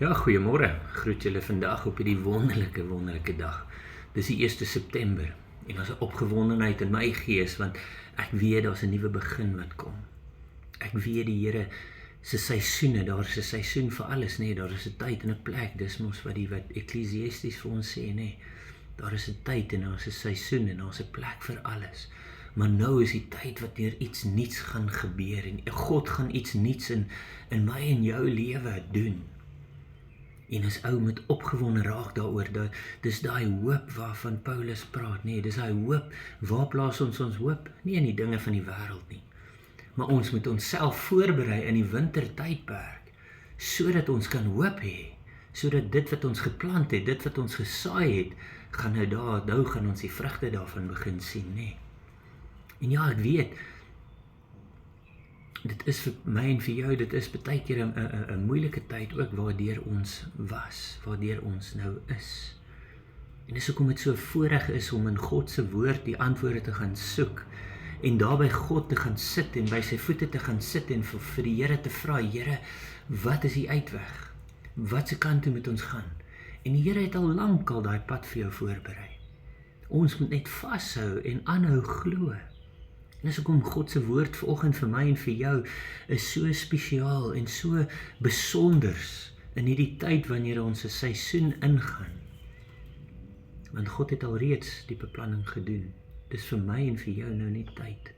Ja, goeiemôre. Groet julle vandag op hierdie wonderlike dag. Dis die 1 September en daar's 'n opgewondenheid in my gees want ek weet daar's 'n nuwe begin wat kom. Ek weet die Here se seisoene, daar's 'n seisoen vir alles, nê. Daar is 'n tyd en 'n plek. Dis mos wat Ekklesiastes vir ons sê, nê. Daar is 'n tyd en daar's 'n seisoen en daar's 'n plek vir alles. Maar nou is die tyd wanneer iets nuuts gaan gebeur en God gaan iets nuuts in my en jou lewe doen. En as ou moet opgewonde raak daaroor, dis daai hoop waarvan Paulus praat, nee, dis daai hoop, waar plaas ons hoop? Nie in die dinge van die wêreld nie, maar ons moet onsself voorberei in die wintertydperk, sodat ons kan hoop hê, sodat dit wat ons geplant het, dit wat ons gesaai het, gaan nou gaan ons die vrugte daarvan begin sien, nee. En ja, ek weet, dit is vir my en vir jou, dit is baie keer 'n moeilike tyd ook waardeur ons was, waardeur ons nou is. En dis hoekom dit so voorreg is om in God se woord die antwoorde te gaan soek en daar by God te gaan sit en by sy voete te gaan sit en vir die Here te vra, Here, wat is die uitweg? Wat se kant toe moet ons gaan? En die Here het al lank al daai pad vir jou voorberei. Ons moet net vashou en aanhou glo. En dis hoekom God se woord vanoggend vir my en vir jou is so spesiaal en so besonders in hierdie tyd wanneer ons 'n seisoen ingaan. Want God het al reeds die beplanning gedoen. Dis vir my en vir jou nou net tyd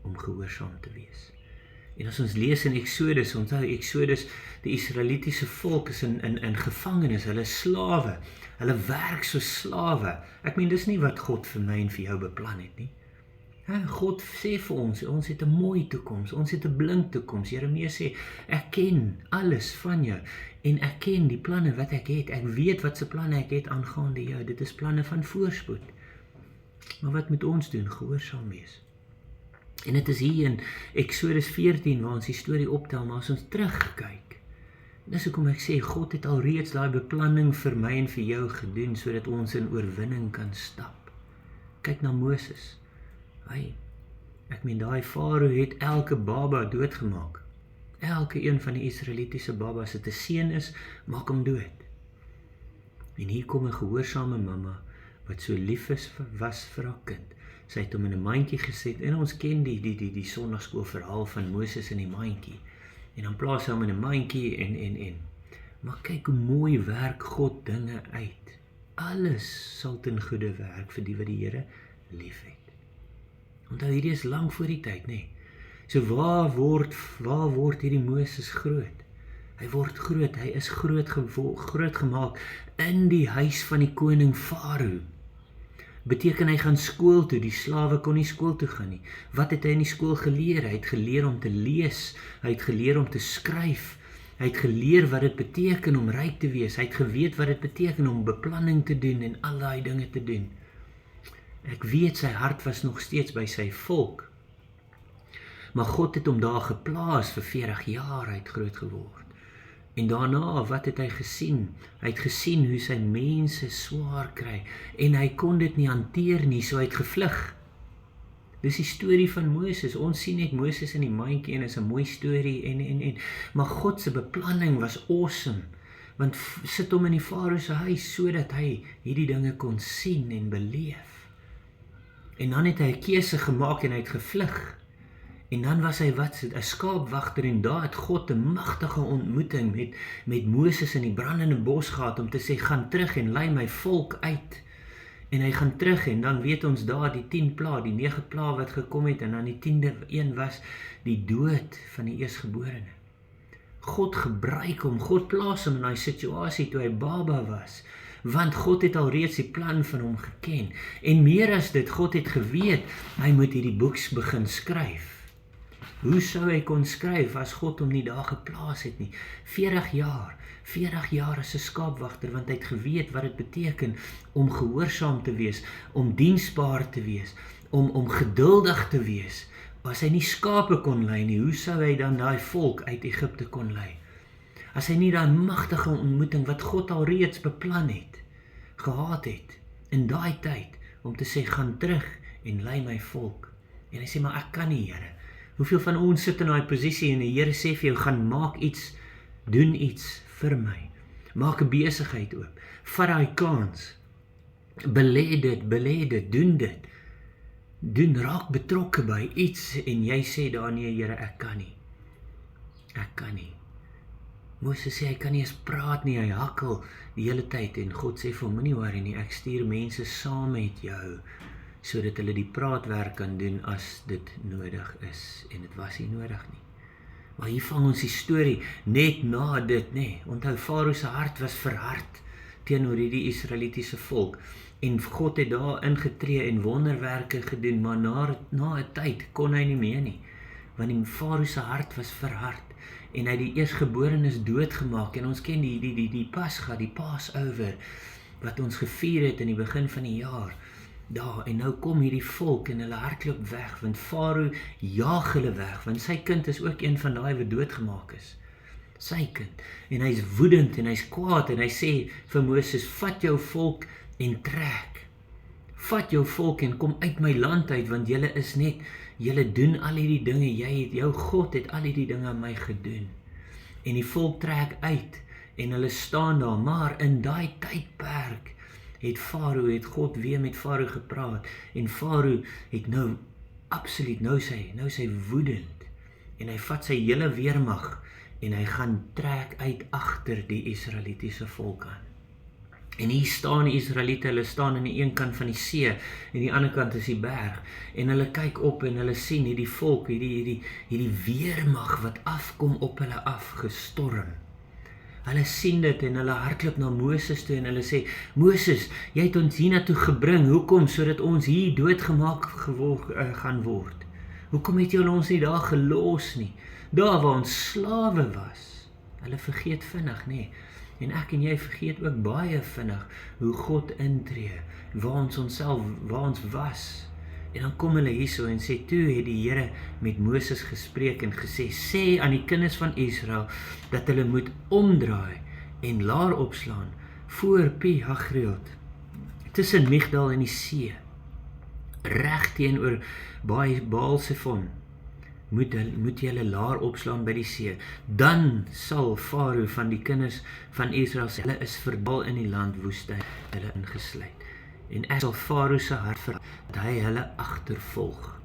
om gehoorsaam te wees. En as ons lees in Exodus, onthou Exodus, die Israelitiese volk is in gevangenis, hulle is slawe, hulle werk so slawe. Ek meen, dis nie wat God vir my en vir jou beplan het nie. God sê vir ons het 'n mooi toekoms, ons het 'n blink toekoms. Jeremia sê, ek ken alles van jou en ek ken die planne wat ek het. Ek weet wat se planne ek het aangaande jou. Dit is planne van voorspoed. Maar wat moet ons doen? Gehoorsaam wees. En dit is hier in Exodus 14 waar ons die storie optel, maar as ons terugkyk, dis hoekom ek sê, God het al reeds daai beplanning vir my en vir jou gedoen, sodat ons in oorwinning kan stap. Kyk na Moses. Ek meen, daai Farao het elke baba doodgemaak. Elke een van die Israelitiese babas, het 'n seun is, maak hom dood. En hier kom 'n gehoorsame mamma, wat so lief was vir haar kind. Sy het hom in 'n mandjie gesit, en ons ken die sonnaarskool verhaal van Moses in die mandjie. En dan plaas sy hom in 'n mandjie en. Maar kyk hoe mooi werk God dinge uit. Alles sal ten goeie werk vir die wat die Here lief het. Onthou, hierdie is lang voor die tyd, nê? So waar word hierdie Moses groot? Hy word groot, hy is groot gemaak in die huis van die koning Farao. Beteken hy gaan skool toe, die slawe kon nie skool toe gaan nie. Wat het hy in die skool geleer? Hy het geleer om te lees, hy het geleer om te skryf, hy het geleer wat dit beteken om ryk te wees, hy het geweet wat dit beteken om beplanning te doen en al daai dinge te doen. Ek weet sy hart was nog steeds by sy volk, maar God het hom daar geplaas vir 40 jaar, hy het groot geword. En daarna, wat het hy gesien? Hy het gesien hoe sy mense swaar kry, en hy kon dit nie hanteer nie, so hy het gevlug. Dis die storie van Moses. Ons sien net Moses in die mandjie en is 'n mooi storie, maar God se beplanning was awesome, want sit hom in die Farao se huis, sodat hy hierdie dinge kon sien en beleef. En dan het hy 'n keuse gemaak en hy het gevlug. En dan was hy 'n skaapwagter, en daar het God 'n magtige ontmoeting met Moses in die brandende bos gehad om te sê, gaan terug en lei my volk uit. En hy gaan terug, en dan weet ons daar die 10 pla, die 9 pla wat gekom het, en dan die 10de een was die dood van die eersgeborene. God gebruik hom, God plaas hom in daai situasie toe hy baba was, want God het al reeds die plan van hom geken. En meer as dit, God het geweet, hy moet hierdie boeks begin skryf. Hoe sou hy kon skryf as God hom nie daar geplaas het nie? 40 jaar as 'n skaapwagter, want hy het geweet wat dit beteken om gehoorsaam te wees, om diensbaar te wees, om geduldig te wees. As hy nie skape kon lei nie, hoe sou hy dan daai volk uit Egipte kon lei? As hy nie daai magtige ontmoeting wat God al reeds beplan het, gehad het, in daai tyd, om te sê, gaan terug en lei my volk. En hy sê, maar ek kan nie, Here. Hoeveel van ons sit in daai posisie en die Here sê vir jou, gaan maak iets, doen iets vir my. Maak 'n besigheid oop. Vat daai kans. Belê dit, doen dit. Raak betrokke by iets en jy sê daar, nee Here, ek kan nie. Moses sê, hy kan nie eens praat nie, hy hakkel die hele tyd, en God sê vir hom, moenie worry nie, ek stuur mense saam met jou, sodat hulle die praatwerk kan doen as dit nodig is, en dit was nie nodig nie. Maar hier vang ons die storie, net na dit, onthou, Farao se hart was verhard, teenoor hierdie Israelitiese volk, en God het daar ingetree en wonderwerke gedoen, maar na 'n tyd kon hy nie meer nie, want die Farao se hart was verhard, en hy het die eersgeborenes doodgemaak, en ons ken die Pasga, die Passover, wat ons gevier het in die begin van die jaar, en nou kom hierdie volk, en hulle hardloop weg, want Farao jaag hulle weg, want sy kind is ook een van daai wat doodgemaak is, sy kind, en hy is woedend, en hy is kwaad, en hy sê vir Moses, vat jou volk en trek, vat jou volk en kom uit my land uit, want julle doen al hierdie dinge, jou God het al hierdie dinge aan my gedoen, en die volk trek uit, en hulle staan daar, maar in daai tydperk, het God weer met Farao gepraat, en Farao het nou sy woedend, en hy vat sy hele weermag, en hy gaan trek uit agter die Israelitiese volk aan. En hier staan die Israeliete, hulle staan aan die een kant van die see, en die ander kant is die berg, en hulle kyk op, en hulle sien hierdie volk, hierdie weermag, wat afkom op hulle afgestorm. Hulle sien dit, en hulle hardloop na Moses toe, en hulle sê, Moses, jy het ons hiernatoe gebring, hoekom, sodat ons hier doodgemaak gaan word? Hoekom het jy ons nie daar gelos nie? Daar waar ons slawe was. Hulle vergeet vinnig, en ek en jy vergeet ook baie vinnig hoe God intree, waar ons was. En dan kom hulle hierso en sê, toe het die Here met Moses gespreek en gesê, sê aan die kinders van Israel, dat hulle moet omdraai en laar opslaan, voor Pi-Hagreot, tussen Migdal en die see, reg teenoor Baal-Sefon, moet julle laar opslaan by die see, dan sal Farao van die kinders van Israel sê, hulle is verdwaal in die land woestyn, hulle ingesluit, en ek sal Farao se hart verhard, dat hy hulle agtervolg,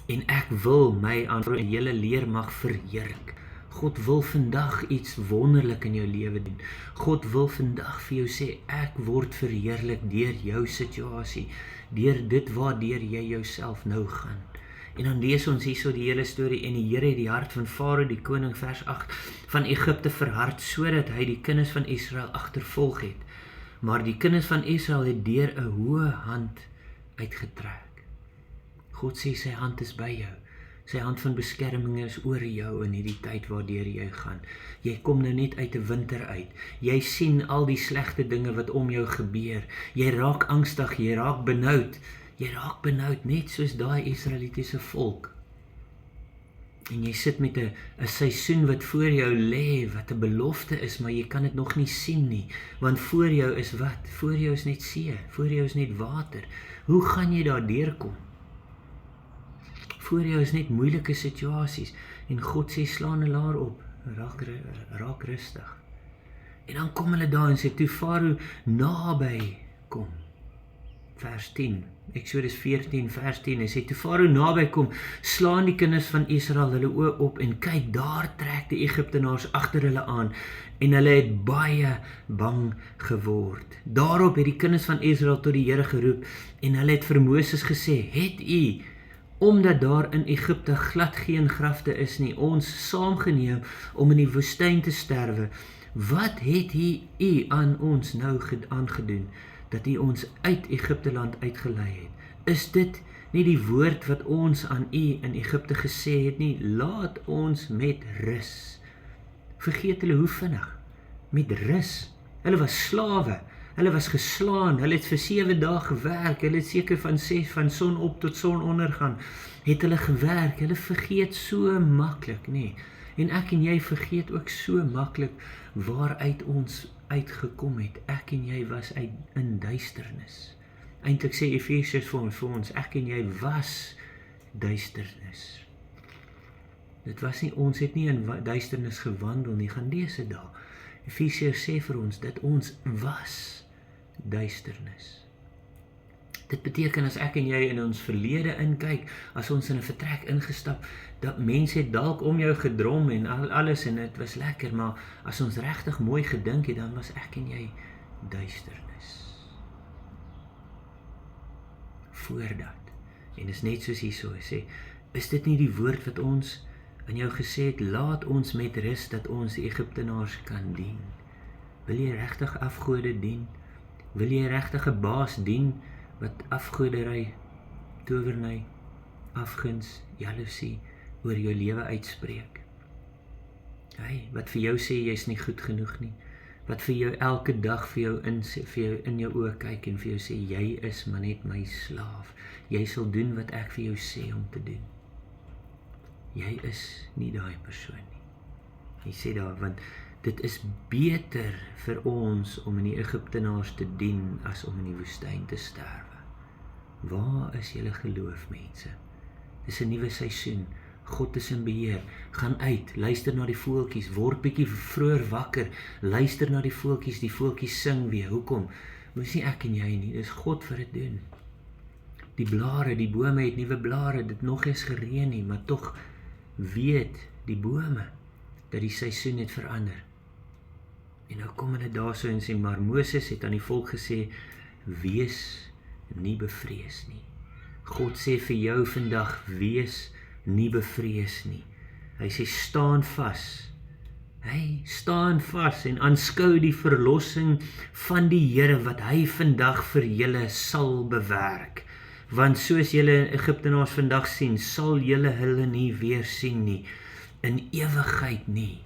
en ek wil my aan julle leermag verheerlik. God wil vandag iets wonderlik in jou lewe doen. God wil vandag vir jou sê, ek word verheerlik deur jou situasie, deur dit waardeur jy jouself nou gaan. En dan lees ons hierso die hele storie, en die Here het die hart van Farao, die koning, vers 8, van Egipte verhard, sodat hy die kinders van Israel agtervolg het. Maar die kinders van Israel het deur 'n hoë hand uitgetrek. God sê, sy hand is by jou. Sy hand van beskerming is oor jou in hierdie tyd waardeur jy gaan. Jy kom nou net uit 'n winter uit. Jy sien al die slegte dinge wat om jou gebeur. Jy raak angstig, jy raak benoud. Jy raak benoud, net soos daai Israelitiese volk. En jy sit met 'n seisoen wat voor jou lê, wat 'n belofte is, maar jy kan dit nog nie sien nie. Want voor jou is wat? Voor jou is net see, voor jou is net water. Hoe gaan jy daar deurkom? Voor jou is net moeilike situasies, en God sê, slaan 'n laar op, raak rustig. En dan kom hulle daar en sê, toe Farao naby kom, vers 10, Exodus 14 vers 10, hy sê, toe Farao naby kom, slaan die kinders van Israel hulle oë op, en kyk, daar trek die Egiptenaars agter hulle aan, en hulle het baie bang geword. Daarop het die kinders van Israel tot die Here geroep, en hulle het vir Moses gesê, het u, omdat daar in Egipte glad geen grafte is nie, ons saamgeneem om in die woestyn te sterwe, wat het u aan ons nou aangedoen, dat u ons uit Egipte land uitgelei het? Is dit nie die woord wat ons aan u in Egipte gesê het nie? Laat ons met rus. Vergeet hulle hoe vinnig, met rus. Hulle was slawe, hulle was geslaan, hulle het vir 7 dae gewerk, hulle het seker van son op tot son ondergaan, het hulle gewerk, hulle vergeet so maklik, en ek en jy vergeet ook so maklik waaruit ons uitgekom het. Ek en jy was in duisternis. Eintlik sê Efesiërs vir ons, ek en jy was duisternis. Dit was nie, ons het nie in duisternis gewandel nie, gaan lees dit daar. Efesiërs sê vir ons dat ons was duisternis. Dit beteken as ek en jy in ons verlede inkyk, as ons in 'n vertrek ingestap, dat mense het dalk om jou gedrom en alles en dit was lekker, maar as ons regtig mooi gedink het, dan was ek en jy duisternis. Voordat, en is net soos hierso, hy sê, is dit nie die woord wat ons aan jou gesê het, laat ons met rus dat ons die Egiptenaars kan dien? Wil jy regtig afgode dien? Wil jy regtig 'n baas dien wat afgodery, towerny, afguns, jaloesie oor jou lewe uitspreek? Hy, wat vir jou sê jy's nie goed genoeg nie, wat vir jou elke dag vir jou in jou oë kyk en vir jou sê jy is maar net my slaaf, jy sal doen wat ek vir jou sê om te doen. Jy is nie daai persoon nie. Hy sê daar, want dit is beter vir ons om in die Egiptenaars te dien as om in die woestyn te sterwe. Waar is julle geloof, mense? Dis 'n nuwe seisoen. God is in beheer. Gaan uit, luister na die voeltjies, word bietjie vroeër wakker, luister na die voeltjies sing weer. Hoekom? Moes nie ek en jy nie, dis God wat dit doen. Die blare, die bome het nuwe blare, dit nog eens gereën nie, maar tog weet die bome dat die seisoen het verander. En nou kom hulle daar so en sê, maar Moses het aan die volk gesê, wees nie bevrees nie. God sê vir jou vandag, wees nie bevrees nie. Hy sê, staan vas. Hy staan vas en aanskou die verlossing van die Here wat hy vandag vir julle sal bewerk. Want soos julle Egiptenaars vandag sien, sal julle hulle nie weer sien nie, in ewigheid nie.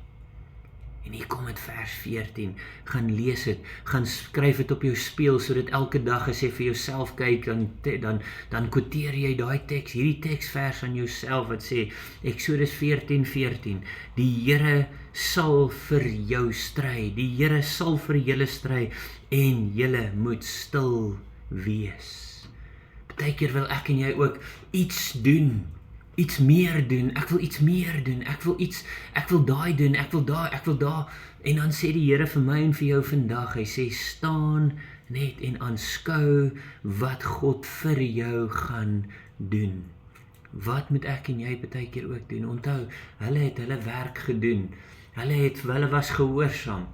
En hier kom het vers 14, gaan lees het, gaan skryf het op jou spieël, sodat elke dag as jy vir jouself kyk, dan quoteer jy daai teks, hierdie teksvers aan jouself, wat sê, Eksodus 14:14, die Here sal vir jou stry, die Here sal vir julle stry, en julle moet stil wees. Partykeer wil ek en jy ook iets doen, iets meer doen, ek wil iets meer doen, ek wil daai doen, ek wil daar, en dan sê die Here vir my en vir jou vandag, hy sê, staan net en aanskou wat God vir jou gaan doen. Wat moet ek en jy partykeer ook doen? Onthou, hulle het hulle werk gedoen, hulle was gehoorsaam,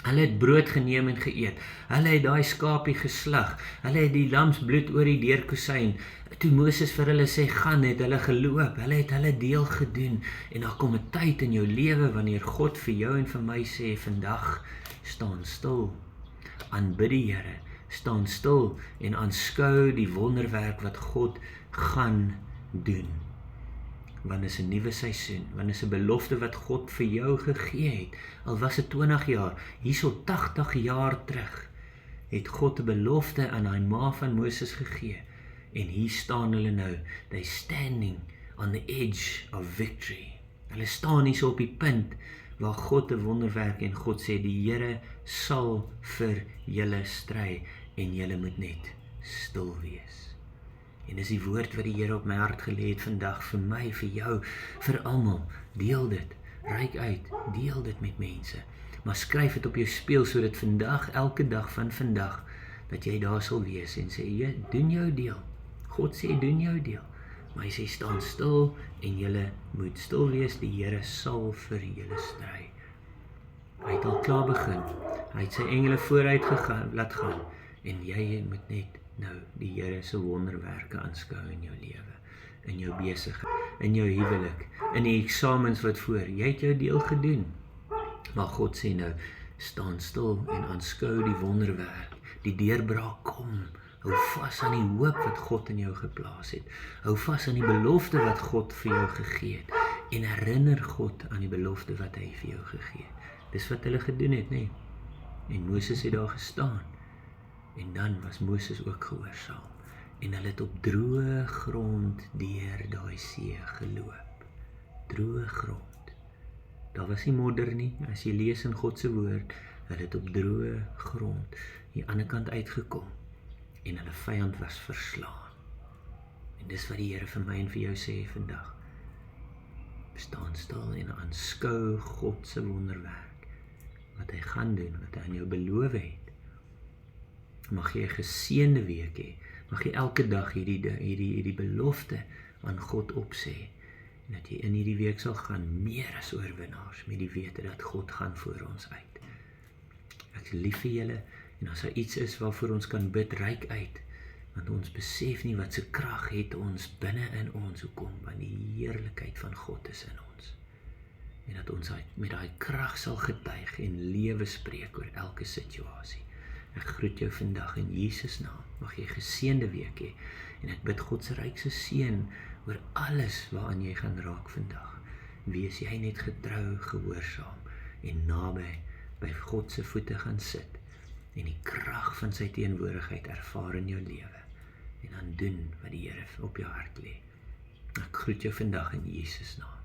hulle het brood geneem en geëet, hulle het daai skapie geslag, hulle het die lamsbloed oor die deurkusyn, toe Moses vir hulle sê, gaan, het hulle geloop, hulle het hulle deel gedoen, en daar kom 'n tyd in jou lewe, wanneer God vir jou en vir my sê, vandag, staan stil, aanbid die Here, staan stil, en aanskou die wonderwerk wat God gaan doen. Want is 'n nuwe seisoen, want is 'n belofte wat God vir jou gegee het, al was dit 20 jaar, hierso 80 jaar terug, het God 'n belofte aan hy ma van Moses gegee, en hier staan hulle nou, they standing on the edge of victory, hulle staan hier so op die punt, waar God 'n wonderwerk, en God sê, die Here sal vir julle stry, en julle moet net stil wees. En dis die woord wat die Here op my hart gelê het vandag, vir my, vir jou, vir almal, deel dit, reik uit, deel dit met mense, maar skryf dit op jou spieël, sodat vandag, elke dag van vandag, dat jy daar sal wees, en sê, doen jou deel, God sê, doen jou deel, maar hy sê, staan stil, en julle moet stil wees, die Here sal vir julle stry. Hy het al klaar begin, hy het sy engele vooruit laat gaan, en jy moet net nou die Here se wonderwerke aanskou in jou lewe, in jou besigheid, in jou huwelik, in die eksamens wat voor, jy het jou deel gedoen, maar God sê nou, staan stil en aanskou die wonderwerk, die deurbraak kom, hou vas aan die hoop wat God in jou geplaas het, hou vas aan die belofte wat God vir jou gegee het, en herinner God aan die belofte wat hy vir jou gegee het. Dis wat hulle gedoen het, nee. En Moses het daar gestaan, en dan was Moses ook gehoorsaam, en hulle het op droë grond deur daai see geloop. Droë grond. Daar was nie modder nie, as jy lees in God se woord, hulle het op droë grond, die ander kant uitgekom, en hulle vyand was verslaan. En dis wat die Here vir my en vir jou sê vandag. Staan stil en aanskou God se wonderwerk. wat hy gaan doen, wat hy aan jou beloof het. Mag jy 'n geseënde week hê. Mag jy elke dag hierdie belofte aan God opsê. En dat jy in hierdie week sal gaan meer as oorwinnaars, met die wete dat God gaan voor ons uit. Ek is lief vir julle, en as daar iets is waarvoor ons kan bid, reik uit, want ons besef nie wat se krag het ons binne in ons, hoekom, want die heerlikheid van God is in ons. En dat ons met daai krag sal getuig en lewe spreek oor elke situasie. Ek groet jou vandag in Jesus naam. Mag jy 'n geseënde week hê. En ek bid God se rykse seën oor alles waaraan jy gaan raak vandag. Wees jy net getrou, gehoorsaam en naby by God se voete gaan sit en die krag van sy teenwoordigheid ervaar in jou lewe. En dan doen wat die Here op jou hart lê. Ek groet jou vandag in Jesus naam.